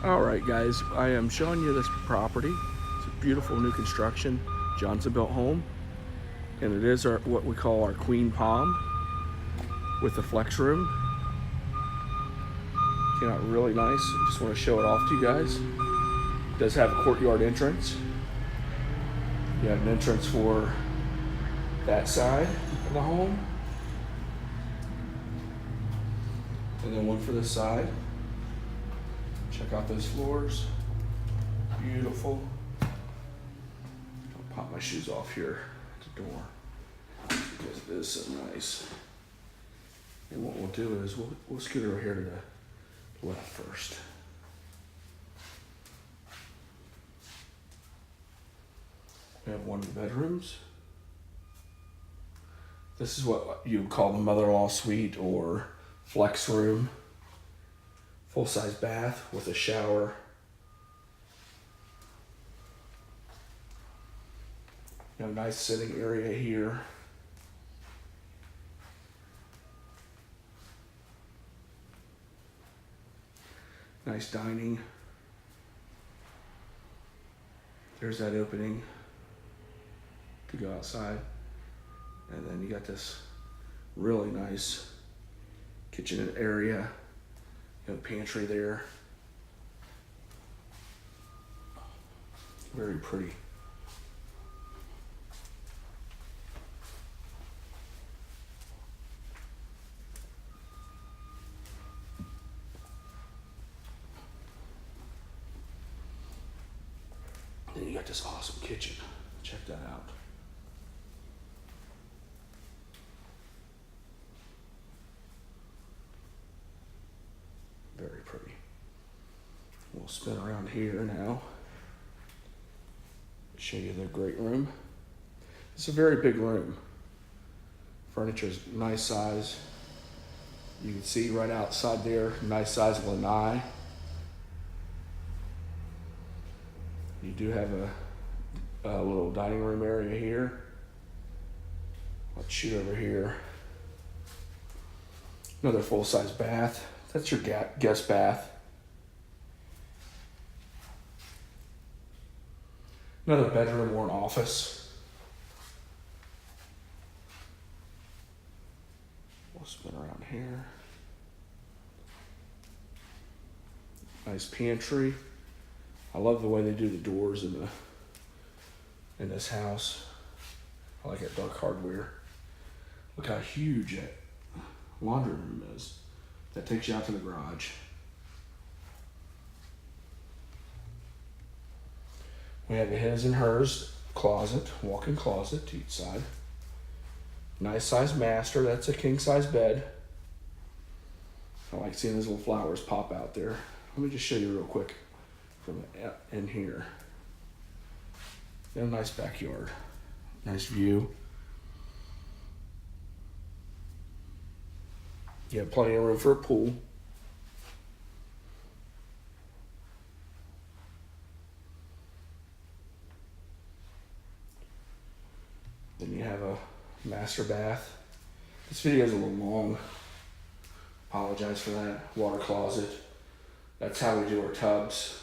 All right, guys, I am showing you this property. It's a beautiful new construction, Johnson built home, and it is what we call our Queen Palm with a flex room. Came out really nice. I just want to show it off to you guys. It does have a courtyard entrance. You have an entrance for that side of the home, and then one for this side. Check out those floors. Beautiful. I'll pop my shoes off here at the door because it is so nice. And what we'll do is we'll scoot over here to the left first. We have one of the bedrooms. This is what you would call the mother-in-law suite or flex room. Full-size bath with a shower. You have a nice sitting area here. Nice dining. There's that opening to go outside. And then you got this really nice kitchen area. You have a pantry there. Very pretty. Then you got this awesome kitchen. Check that out. Very pretty. We'll spin around here now. Show you the great room. It's a very big room. Furniture's nice size. You can see right outside there, nice size lanai. You do have a little dining room area here. Let's shoot over here. Another full-size bath. That's your guest bath. Another bedroom or an office. We'll spin around here. Nice pantry. I love the way they do the doors in this house. I like that dark hardware. Look how huge that laundry room is. That takes you out to the garage. We have a his and hers closet, walk-in closet to each side. Nice size master, that's a king size bed. I like seeing those little flowers pop out there. Let me just show you real quick from in here. Got a nice backyard, nice view. You have plenty of room for a pool. Then you have a master bath. This video is a little long. Apologize for that. Water closet. That's how we do our tubs.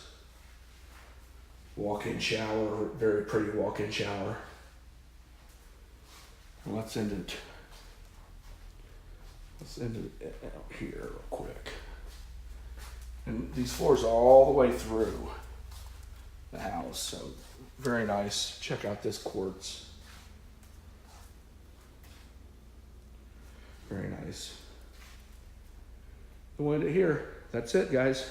Walk-in shower, very pretty walk-in shower. And let's end it out here real quick. And these floors are all the way through the house, so very nice. Check out this quartz. Very nice. The window here. That's it, guys.